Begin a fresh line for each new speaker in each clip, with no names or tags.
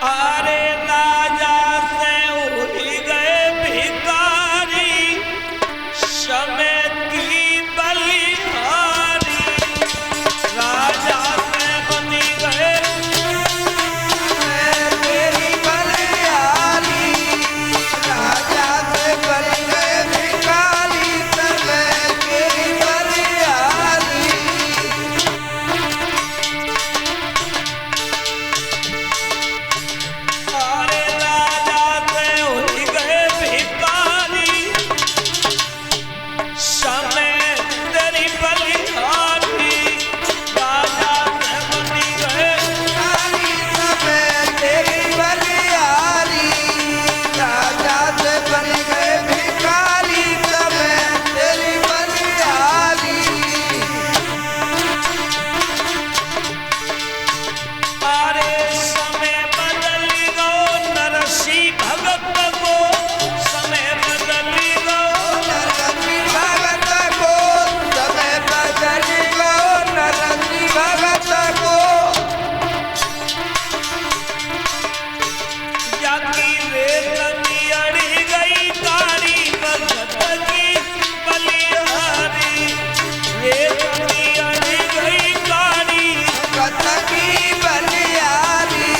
अरे राजा से उड़ी गए भिखारी, समय की बलिहारी। राजा से बनी गए
तेरी बलिहारी, राजा से बन गए भिखारी, समय तेरी बलिहारी।
अरे राजा से उड़ी गए भिखारी, समय तेरी बलिहारी। राजा से बनी गए
समय तेरी बलिहारी, राजा से बन गए भिखारी, समय तेरी बलिहारी।
अरे समय बदल गो नरसी भगत को, समय बदल गो
नरसी भगत को, समय बदल गो नरसी भगत को।
जाकी रेत की अड़ी गई कारी, भगत की बलिहारी। रेत की अड़ी गई कारी,
भगत की बलिहारी,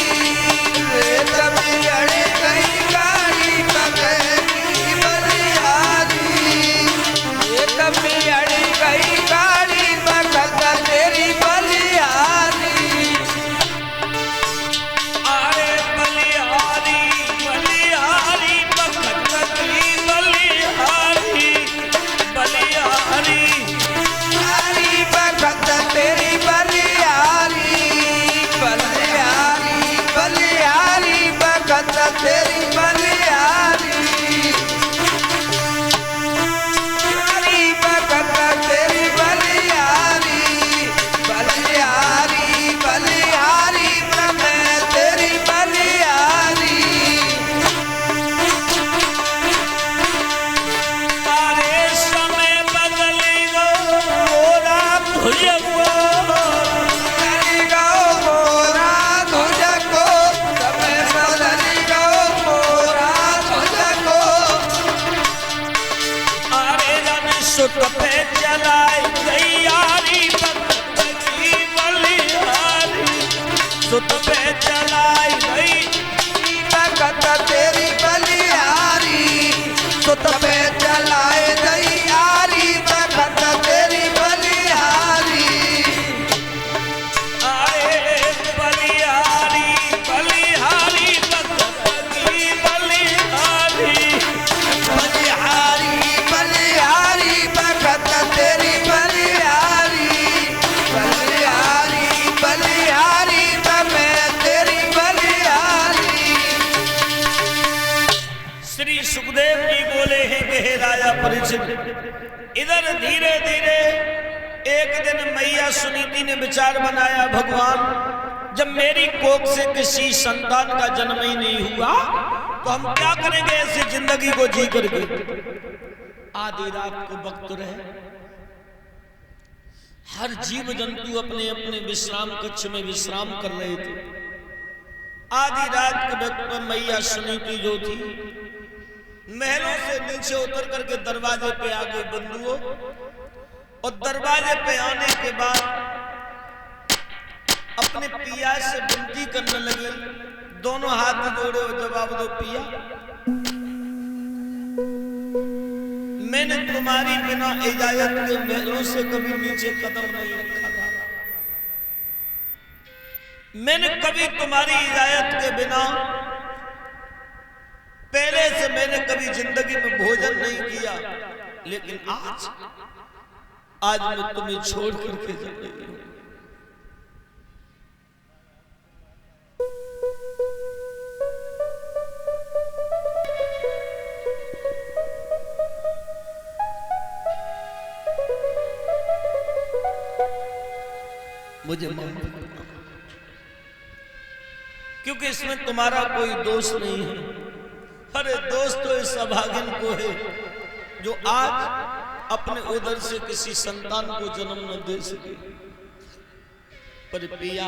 रेत में अड़ी गई कारी, भगत की बलिहारी। रेत में अड़ी गई कारी, भगत तेरी बलिहारी।
अरे बलिहारी बलिहारी, भगत की बलिहारी। बलिहारी
हरी भगत तेरी बलिहारी, बलिहारी बलिहारी, भगत तेरी बलिहारी। हरी भगत तेरी बलिहारी, बलिहारी बलिहारी, मैं तेरी बलिहारी।
अरे समय बदल गो मोरा भुजगो।
बदली गो मोरा तुझको, समय बदली गो मोरा तुझको।
अरे रन सुत पे चलाई तैयारी, भगत की बलिहारी। सुत पे चलाई गई
भगत तेरी बलिहारी, सुत पे चलाए तैयारी, भगत तेरी बलिहारी।
अरे बलिहारी बलिहारी, भगत की बलिहारी।
बलिहारी बलिहारी, भगत तेरी बलिहारी। बलिहारी बलिहारी, मैं तेरी बलिहारी।
श्री सुखदेव जी बोले हैं कि हे राजा परीक्षित, इधर धीरे धीरे एक दिन मैया सुनीति ने विचार बनाया, भगवान जब मेरी कोख से किसी संतान का जन्म ही नहीं हुआ तो हम क्या करेंगे ऐसी जिंदगी को जी करके। आधी रात को वक्त रहे, हर जीव जंतु अपने अपने विश्राम कक्ष में विश्राम कर रहे थे। आधी रात के वक्त पर मैया सुनीति जो थी महलों से नीचे उतर करके दरवाजे पे आ गई बंधुओं, और दरवाजे पे आने के बाद अपने पिया से विनती करने लगी, दोनों हाथ जोड़े और जवाब दो पिया, मैंने तुम्हारी बिना इजाजत के महलों से कभी नीचे कदम नहीं रखा था। मैंने कभी तुम्हारी इजाजत के बिना पहले से मैंने कभी जिंदगी में भोजन नहीं किया, लेकिन आज मैं तुम्हें छोड़ करके जा रही हूं। मुझे माफ करना, क्योंकि इसमें तुम्हारा कोई दोष नहीं है। अरे दोस्त तो इस अभागिन को है जो आज अपने उदर से किसी संतान को जन्म न दे सके। पर पिया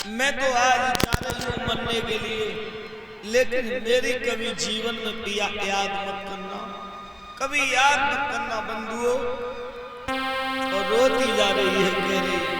मैं तो आज जा रही हूँ मरने के लिए, लेकिन मेरी कभी जीवन में पिया याद मत करना, कभी याद मत करना बंधुओं। और रोती जा रही है, कह रही है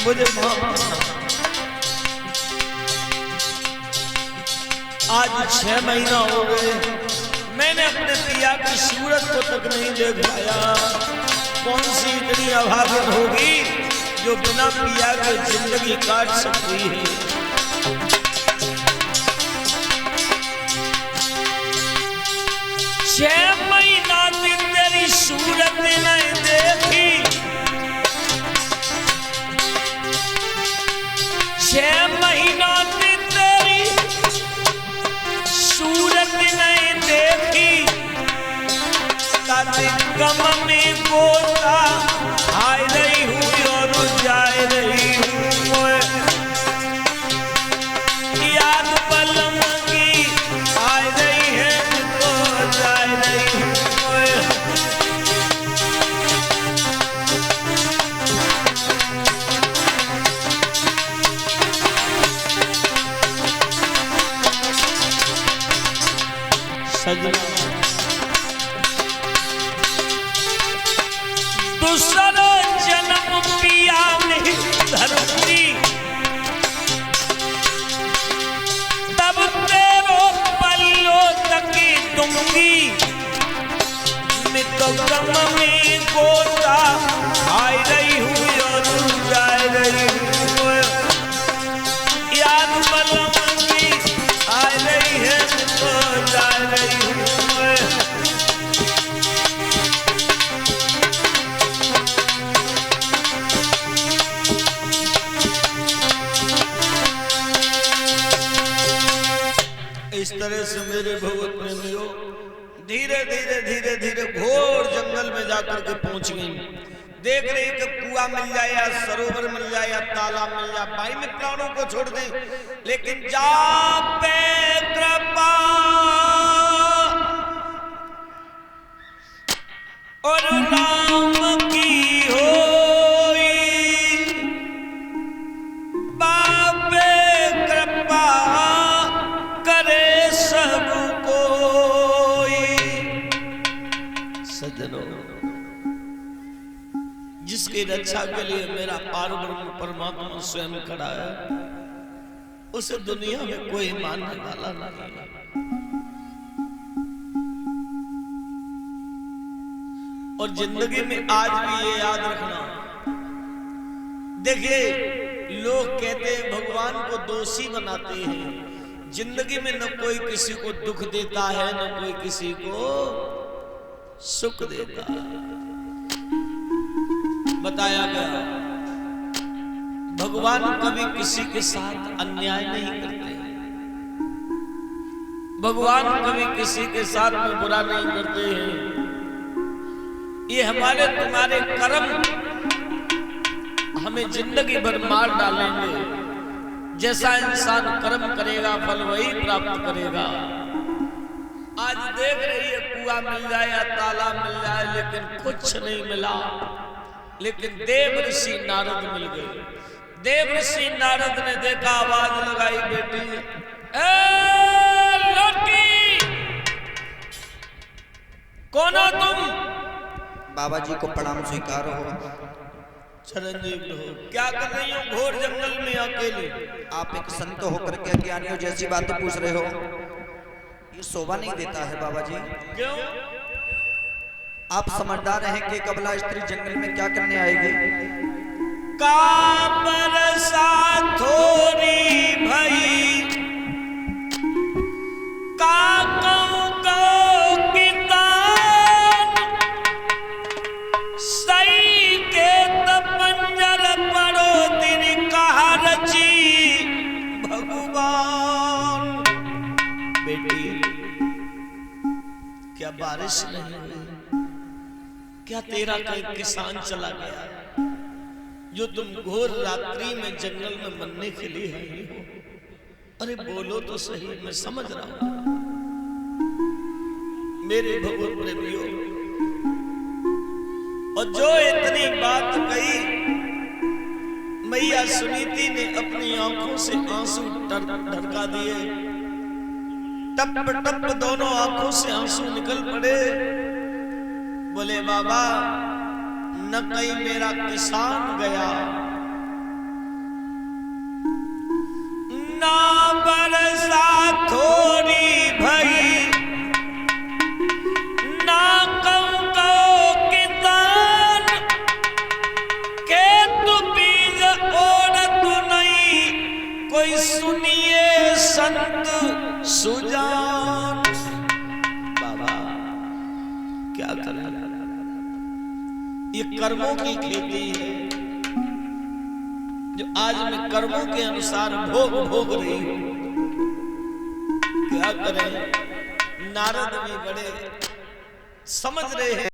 मुझे आज 6 महीना हो गए, मैंने अपने पिया की सूरत को तक नहीं देख पाया। कौन सी इतनी अभागन होगी जो बिना पिया के जिंदगी काट सकती है। 6 महीना दिन तेरी सूरत नहीं देखी, 6 महीना दिन तेरी सूरत नहीं देखी, गम में गोता आए रही हूँ और जाए रही हूँ। याद पलम की आए रही है तो जाए रही हूँ। दूसरा जन्म पिया नहीं धरती, तब तेरो पल्लो तकी दूंगी। मैं तो गम में गोता आई रही हूँ और जाए रही हूँ। याद पलम की आ रही है तो जा रही हूँ। इस तरह से मेरे भगवत प्रेमियों धीरे धीरे धीरे धीरे घोर जंगल में जाकर के पहुंच गई। देख रही कि कुआं मिल जाए या सरोवर मिल जाए या तालाब मिल जाए, भाई में प्राणों को छोड़ दे, लेकिन जा पे कृपा और राम की होई, बापे कृपा करे सब कोई। सज्जनों, जिसकी रक्षा के लिए मेरा पारब्रह्म परमात्मा स्वयं खड़ा है, उसे दुनिया में कोई मानने वाला नहीं है। और जिंदगी में आज भी ये याद रखना, देखिए लोग कहते हैं भगवान को दोषी बनाते हैं। जिंदगी में न कोई किसी को दुख देता है, न कोई किसी को सुख देता है। बताया गया भगवान कभी किसी के साथ अन्याय नहीं करते, भगवान कभी किसी के साथ में बुरा नहीं करते हैं। ये हमारे तुम्हारे कर्म हमें जिंदगी भर मार डालेंगे। जैसा इंसान कर्म करेगा फल वही प्राप्त करेगा। आज देख रही है कुआं मिल जाए या ताला मिल जाए, लेकिन कुछ नहीं मिला। लेकिन देव ऋषि नारद मिल गए। देव ऋषि नारद ने देखा, आवाज लगाई, बेटी ए लड़की, कौन हो तुम?
बाबा जी को प्रणाम स्वीकार हो।
चिरंजीव हो। क्या कर रही हो घोर जंगल में अकेले?
आप एक संत होकर के अज्ञानियों जैसी बातें पूछ रहे हो, ये शोभा नहीं देता है बाबा जी।
क्यों?
आप समझदार हैं कि कबला स्त्री जंगल में क्या करने आएगी?
का बरसा थोड़ी भई, का कहूं कितान, सही के तपंजर पड़ो दिन कहा रची भगवान। बेटी, क्या बारिश नहीं हुई? क्या तेरा कोई किसान चला गया जो तुम घोर रात्रि में जंगल में मरने के लिए आई हो? अरे बोलो तो सही, मैं समझ रहा हूं। मेरे भगवान प्रेमियों, और जो इतनी बात कही, मैया सुनीति ने अपनी आंखों से आंसू ढरका दिए। टप टप दोनों आंखों से आंसू निकल पड़े। बोले बाबा, न कहीं मेरा किसान गया, ना बरसा थोड़ी भई, ना कहूं किसान, के तू बीज औरत नहीं, कोई सुनिए संत सुजान। बाबा क्या करें, ये कर्मों की खेती है जो आज मैं कर्मों के अनुसार भोग रही हूं। क्या करें? नारद भी बड़े समझ रहे हैं